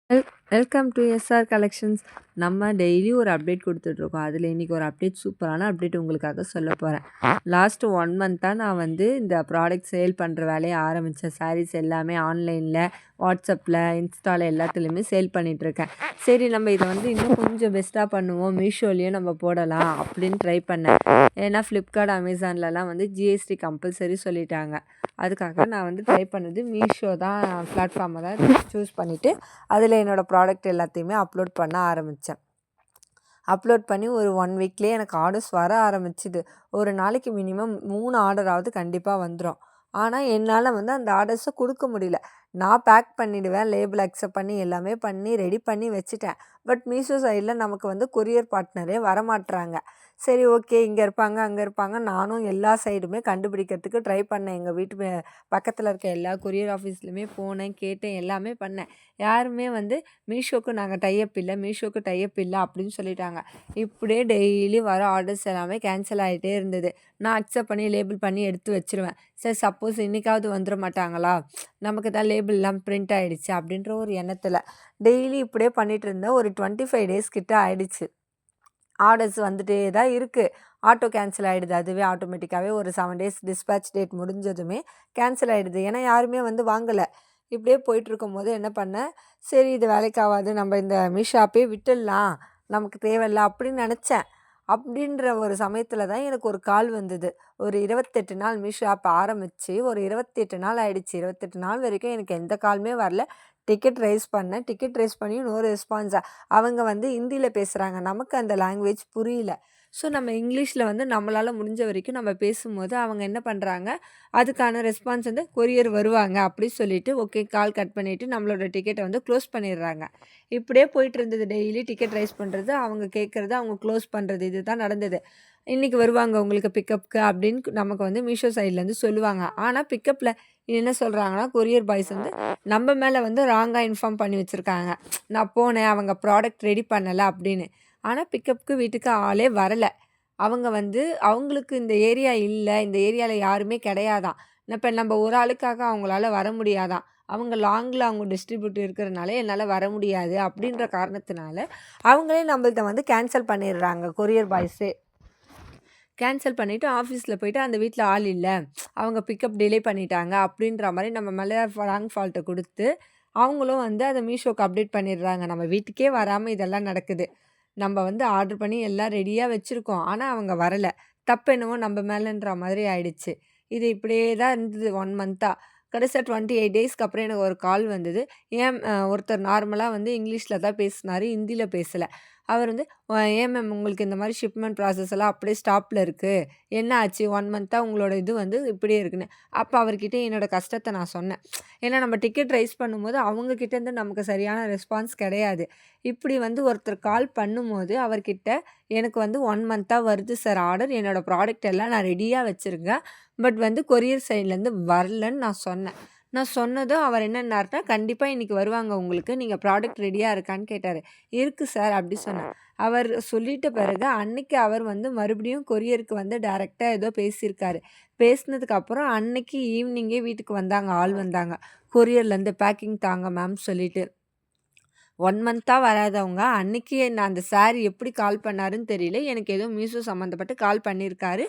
Well welcome to SR Collections. நம்ம daily ஒரு update கொடுத்துட்ருக்கோம். அதில் இன்றைக்கி ஒரு அப்டேட், சூப்பரான அப்டேட் உங்களுக்காக சொல்ல போகிறேன். லாஸ்ட்டு 1 மந்த்தாக நான் வந்து இந்த ப்ராடக்ட் சேல் பண்ணுற வேலையை ஆரம்பித்தேன். சாரீஸ் எல்லாமே ஆன்லைனில், வாட்ஸ்அப்பில், இன்ஸ்டாவில் எல்லாத்துலேயுமே சேல் பண்ணிகிட்ருக்கேன். சரி, நம்ம இதை வந்து இன்னும் கொஞ்சம் பெஸ்ட்டாக பண்ணுவோம், மீஷோலேயும் நம்ம போடலாம் அப்படின்னு ட்ரை பண்ணேன். ஏன்னா ஃப்ளிப்கார்ட், அமேசான்லலாம் வந்து ஜிஎஸ்டி கம்பல்சரி சொல்லிட்டாங்க. அதுக்காக நான் வந்து ட்ரை பண்ணது மீஷோ தான், பிளாட்ஃபார்மை தான் சூஸ் பண்ணிவிட்டு அதில் என்னோடய ப்ராடக்ட் எல்லாத்தையுமே அப்லோட் பண்ண ஆரம்பித்தேன். அப்லோட் பண்ணி ஒரு 1 வீக்லேயே எனக்கு ஆர்டர்ஸ் வர ஆரம்பிச்சுது. ஒரு நாளைக்கு மினிமம் 3 ஆர்டராவது கண்டிப்பாக வந்துடும். ஆனால் என்னால் வந்து அந்த ஆர்டர்ஸை கொடுக்க முடியல. நான் பேக் பண்ணிவிடுவேன், லேபிள் அக்செப்ட் பண்ணி எல்லாமே பண்ணி ரெடி பண்ணி வச்சுட்டேன். பட் மீஷோ சைடில் நமக்கு வந்து கொரியர் பார்ட்னரே வரமாட்றாங்க. சரி, ஓகே, இங்கே இருப்பாங்க, அங்கே இருப்பாங்க. நானும் எல்லா சைடுமே கண்டுபிடிக்கிறதுக்கு ட்ரை பண்ணேன். எங்கள் வீட்டு பக்கத்தில் இருக்க எல்லா கொரியர் ஆஃபீஸ்லையுமே போனேன், கேட்டேன், எல்லாமே பண்ணேன். யாருமே வந்து மீஷோக்கு நாங்கள் டைப் இல்லை, மீஷோக்கு டைப் இல்லை அப்படின்னு சொல்லிட்டாங்க. இப்படியே டெய்லி வர ஆர்டர்ஸ் எல்லாமே கேன்சல் ஆகிட்டே இருந்தது. நான் அக்செப்ட் பண்ணி லேபிள் பண்ணி எடுத்து வச்சுருவேன். சரி, சப்போஸ் இன்றைக்காவது வந்துட மாட்டாங்களா, நமக்கு தான் லேபிள்லாம் பிரிண்ட் ஆகிடுச்சு அப்படின்ற ஒரு எண்ணத்தில் டெய்லி இப்படியே பண்ணிகிட்டு இருந்தேன். ஒரு 25 டேஸ் கிட்ட ஆகிடுச்சு. ஆர்டர்ஸ் வந்துட்டே தான் இருக்குது. ஆட்டோ கேன்சல் ஆகிடுது. அதுவே ஆட்டோமேட்டிக்காகவே ஒரு 7 டேஸ் டிஸ்பேட்ச் டேட் முடிஞ்சதுமே கேன்சல் ஆகிடுது. ஏன்னா யாருமே வந்து வாங்கலை. இப்படியே போயிட்டுருக்கும்போது என்ன பண்ணேன், சரி இது வேலைக்கு ஆகாது, நம்ம இந்த மீஷோ ஆப்பே விட்டுடலாம், நமக்கு தேவையில்ல அப்படின்னு நினச்சேன். அப்படின்ற ஒரு சமயத்தில் தான் எனக்கு ஒரு கால் வந்தது. ஒரு 28 நாள் மீஷோ ஆப் ஆரம்பித்து ஒரு 28 நாள் ஆகிடுச்சு. 28 நாள் வரைக்கும் எனக்கு எந்த காலுமே வரல. டிக்கெட் ரைஸ் பண்ணேன். டிக்கெட் ரைஸ் பண்ணியும் நோ ரெஸ்பான்ஸா. அவங்க வந்து ஹிந்தியில் பேசுகிறாங்க, நமக்கு அந்த லாங்குவேஜ் புரியல. ஸோ நம்ம இங்கிலீஷில் வந்து நம்மளால் முடிஞ்ச வரைக்கும் நம்ம பேசும்போது அவங்க என்ன பண்ணுறாங்க, அதுக்கான ரெஸ்பான்ஸ் வந்து கொரியர் வருவாங்க அப்படி சொல்லிட்டு ஓகே கால் கட் பண்ணிவிட்டு நம்மளோட டிக்கெட்டை வந்து க்ளோஸ் பண்ணிடுறாங்க. இப்படியே போயிட்டு இருந்தது. டெய்லி டிக்கெட் ரைஸ் பண்ணுறது, அவங்க கேட்குறது, அவங்க க்ளோஸ் பண்ணுறது, இது தான் நடந்தது. இன்றைக்கி வருவாங்க உங்களுக்கு பிக்கப்புக்கு அப்படின்னு நமக்கு வந்து மீஷோ சைட்லேருந்து சொல்லுவாங்க. ஆனால் பிக்கப்பில் என்ன சொல்கிறாங்கன்னா, கொரியர் பாய்ஸ் வந்து நம்ம மேலே வந்து ராங்காக இன்ஃபார்ம் பண்ணி வச்சுருக்காங்க. நான் போனேன், அவங்க ப்ராடக்ட் ரெடி பண்ணலை அப்படின்னு. ஆனால் பிக்கப்புக்கு வீட்டுக்கு ஆளே வரலை. அவங்க வந்து அவங்களுக்கு இந்த ஏரியா இல்லை, இந்த ஏரியாவில் யாருமே கிடையாதாம். இப்போ நம்ம ஒரு ஆளுக்காக அவங்களால வர முடியாதாம். அவங்க லாங்கில் அவங்க டிஸ்ட்ரிபியூட்டர் இருக்கிறனால என்னால் வர முடியாது அப்படின்ற காரணத்தினால அவங்களே நம்மள்ட்ட வந்து கேன்சல் பண்ணிடுறாங்க, கொரியர் பாய்ஸே. கேன்சல் பண்ணிவிட்டு ஆஃபீஸில் போய்ட்டு அந்த வீட்டில் ஆள் இல்லை, அவங்க பிக்கப் டிலே பண்ணிட்டாங்க அப்படின்ற மாதிரி நம்ம மேலே ராங் ஃபால்ட்டை கொடுத்து அவங்களும் வந்து அதை மீஷோக்கு அப்டேட் பண்ணிடுறாங்க. நம்ம வீட்டுக்கே வராமல் இதெல்லாம் நடக்குது. நம்ம வந்து ஆர்டர் பண்ணி எல்லாம் ரெடியாக வச்சுருக்கோம், ஆனால் அவங்க வரலை. தப்பு என்னவோ நம்ம மேலேன்ற மாதிரி ஆயிடுச்சு. இது இப்படியே தான் இருந்தது 1 மந்த்தாக. கடைசியாக 28 டேஸ்க்கு அப்புறம் எனக்கு ஒரு கால் வந்தது. ஏன் ஒருத்தர் நார்மலாக வந்து இங்கிலீஷில் தான் பேசினார், ஹிந்தியில் பேசலை. அவர் வந்து ஏன் மேம் உங்களுக்கு இந்த மாதிரி ஷிப்மெண்ட் ப்ராசஸ் எல்லாம் அப்படியே ஸ்டாப்பில் இருக்குது, என்ன ஆச்சு 1 மந்த்தாக உங்களோட இது வந்து இப்படியே இருக்குன்னு. அப்போ அவர்கிட்ட என்னோடய கஷ்டத்தை நான் சொன்னேன். ஏன்னா நம்ம டிக்கெட் ரைஸ் பண்ணும்போது அவங்கக்கிட்டேருந்து நமக்கு சரியான ரெஸ்பான்ஸ் கிடையாது. இப்படி வந்து ஒருத்தர் கால் பண்ணும்போது அவர்கிட்ட எனக்கு வந்து 1 மந்த்தாக வருது சார் ஆர்டர், என்னோடய ப்ராடக்ட் எல்லாம் நான் ரெடியாக வச்சுருக்கேன், பட் வந்து கொரியர் சைட்லேருந்து வரலன்னு நான் சொன்னேன். நான் சொன்னதும் அவர் என்னன்னாருன்னா, கண்டிப்பாக இன்றைக்கி வருவாங்க உங்களுக்கு, நீங்கள் ப்ராடக்ட் ரெடியாக இருக்கான்னு கேட்டார். இருக்குது சார் அப்படி சொன்னேன். அவர் சொல்லிட்ட பிறகு அன்னைக்கு அவர் வந்து மறுபடியும் கொரியருக்கு வந்து டைரெக்டாக ஏதோ பேசியிருக்காரு. பேசினதுக்கப்புறம் அன்னைக்கு ஈவினிங்கே வீட்டுக்கு வந்தாங்க, ஆள் வந்தாங்க கொரியர்லேருந்து, பேக்கிங் தாங்க மேம் சொல்லிட்டு. 1 மந்த்தாக வராதவங்க அன்னைக்கு நான் அந்த சார் எப்படி கால் பண்ணாருன்னு தெரியல. எனக்கு ஏதோ மீஷோ சம்மந்தப்பட்டு கால் பண்ணியிருக்காரு.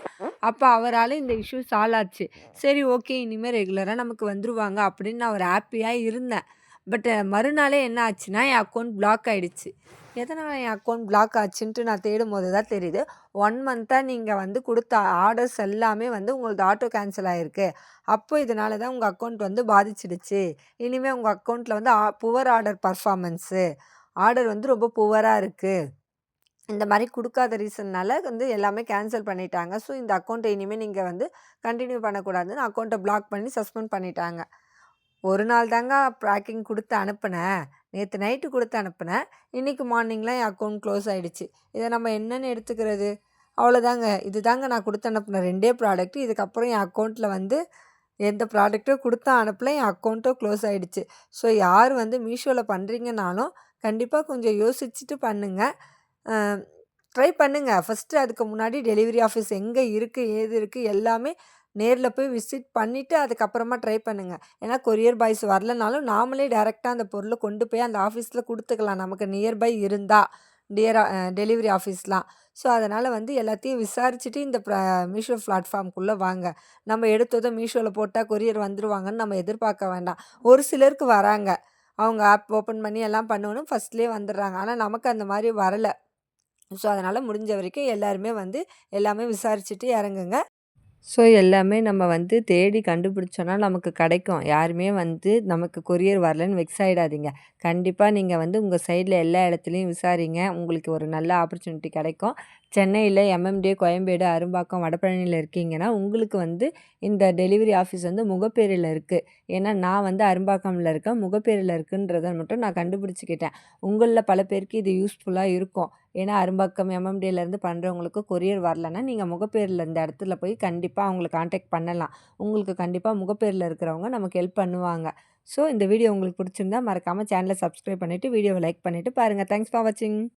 அப்போ அவரால் இந்த இஷ்யூ சால்வ் ஆச்சு. சரி, ஓகே, இனிமேல் ரெகுலராக நமக்கு வந்துருவாங்க அப்படின்னு நான் ஒரு ஹாப்பியாக இருந்தேன். பட் மறுநாளே என்ன ஆச்சுன்னா, என் அக்கௌண்ட் பிளாக் ஆகிடுச்சு. எதனால் என் அக்கௌண்ட் பிளாக் ஆச்சுன்ட்டு நான் தேடும்போது தான் தெரியுது, 1 மந்த்தாக நீங்கள் வந்து கொடுத்த ஆர்டர்ஸ் எல்லாமே வந்து உங்களது ஆட்டோ கேன்சல் ஆகிருக்கு. அப்போ இதனால தான் உங்கள் அக்கௌண்ட் வந்து பாதிச்சிடுச்சு. இனிமேல் உங்கள் அக்கௌண்ட்டில் வந்து புவர் ஆர்டர் பர்ஃபார்மன்ஸு, ஆர்டர் வந்து ரொம்ப புவராக இருக்குது, இந்த மாதிரி கொடுக்காத ரீசன்னால் வந்து எல்லாமே கேன்சல் பண்ணிட்டாங்க. ஸோ இந்த அக்கௌண்ட்டை இனிமேல் நீங்கள் வந்து கண்டினியூ பண்ணக்கூடாதுன்னு அக்கௌண்ட்டை பிளாக் பண்ணி சஸ்பெண்ட் பண்ணிட்டாங்க. ஒரு நாள் தாங்க பேக்கிங் கொடுத்து அனுப்புனேன். நேற்று நைட்டு கொடுத்து அனுப்புனேன். இன்றைக்கி மார்னிங்லாம் என் அக்கௌண்ட் க்ளோஸ் ஆகிடுச்சு. இதை நம்ம என்னென்னு எடுத்துக்கிறது? அவ்வளோதாங்க. இது தாங்க நான் கொடுத்து அனுப்புன 2டே ப்ராடக்ட்டு. இதுக்கப்புறம் என் அக்கௌண்ட்டில் வந்து எந்த ப்ராடக்ட்டும் கொடுத்தா அனுப்பல, என் அக்கௌண்ட்டும் க்ளோஸ் ஆகிடுச்சு. ஸோ யார் வந்து மீஷோவில் பண்ணுறீங்கனாலும் கண்டிப்பாக கொஞ்சம் யோசிச்சுட்டு பண்ணுங்கள். ட்ரை பண்ணுங்கள். ஃபஸ்ட்டு அதுக்கு முன்னாடி டெலிவரி ஆஃபீஸ் எங்கே இருக்குது, ஏது இருக்குது எல்லாமே நேரில் போய் விசிட் பண்ணிவிட்டு அதுக்கப்புறமா ட்ரை பண்ணுங்கள். ஏன்னா கொரியர் பாய்ஸ் வரலனாலும் நாமளே டைரெக்டாக அந்த பொருளை கொண்டு போய் அந்த ஆஃபீஸில் கொடுத்துக்கலாம், நமக்கு நியர்பை இருந்தால் டெலிவரி ஆஃபீஸ்லாம். ஸோ அதனால் வந்து எல்லாத்தையும் விசாரிச்சுட்டு இந்த மீஷோ பிளாட்ஃபார்ம்குள்ளே வாங்க. நம்ம எடுத்ததும் மீஷோவில் போட்டால் கொரியர் வந்துருவாங்கன்னு நம்ம எதிர்பார்க்க வேண்டாம். ஒரு சிலருக்கு வராங்க, அவங்க ஆப் ஓப்பன் பண்ணி எல்லாம் பண்ணணும் ஃபஸ்ட்லேயே வந்துடுறாங்க. ஆனால் நமக்கு அந்த மாதிரி வரலை. ஸோ அதனால் முடிஞ்ச வரைக்கும் எல்லாருமே வந்து எல்லாமே விசாரிச்சுட்டு இறங்குங்க. ஸோ எல்லாமே நம்ம வந்து தேடி கண்டுபிடிச்சோன்னா நமக்கு கிடைக்கும். யாருமே வந்து நமக்கு கொரியர் வரலன்னு வெக்ஸ் ஆகிடாதீங்க. கண்டிப்பாக நீங்கள் வந்து உங்கள் சைடில் எல்லா இடத்துலையும் விசாரிங்க. உங்களுக்கு ஒரு நல்ல ஆப்பர்ச்சுனிட்டி கிடைக்கும். சென்னையில் எம்எம்டிஏ, கோயம்பேடு, அரும்பாக்கம், வடபழனியில் இருக்கீங்கன்னா உங்களுக்கு வந்து இந்த டெலிவரி ஆஃபீஸ் வந்து முகப்பேரில் இருக்குது. ஏன்னா நான் வந்து அரும்பாக்கமில் இருக்கேன், முகப்பேரில் இருக்குன்றதை மட்டும் நான் கண்டுபிடிச்சிக்கிட்டேன். உங்களில் பல பேருக்கு இது யூஸ்ஃபுல்லாக இருக்கும். ஏன்னா அரும்பாக்கம் எம்எம்டிஏலேருந்து பண்ணுறவங்களுக்கு கொரியர் வரலன்னா நீங்கள் முகப்பேரில் இந்த இடத்துல போய் கண்டிப்பாக அவங்கள காண்டாக்ட் பண்ணலாம். உங்களுக்கு கண்டிப்பாக முகப்பேரில் இருக்கிறவங்க நமக்கு ஹெல்ப் பண்ணுவாங்க. ஸோ இந்த வீடியோ உங்களுக்கு பிடிச்சிருந்தா மறக்காமல் சேனலை சப்ஸ்கிரைப் பண்ணிவிட்டு வீடியோவை லைக் பண்ணிவிட்டு பாருங்கள். தேங்க்ஸ் ஃபார் வாட்சிங்.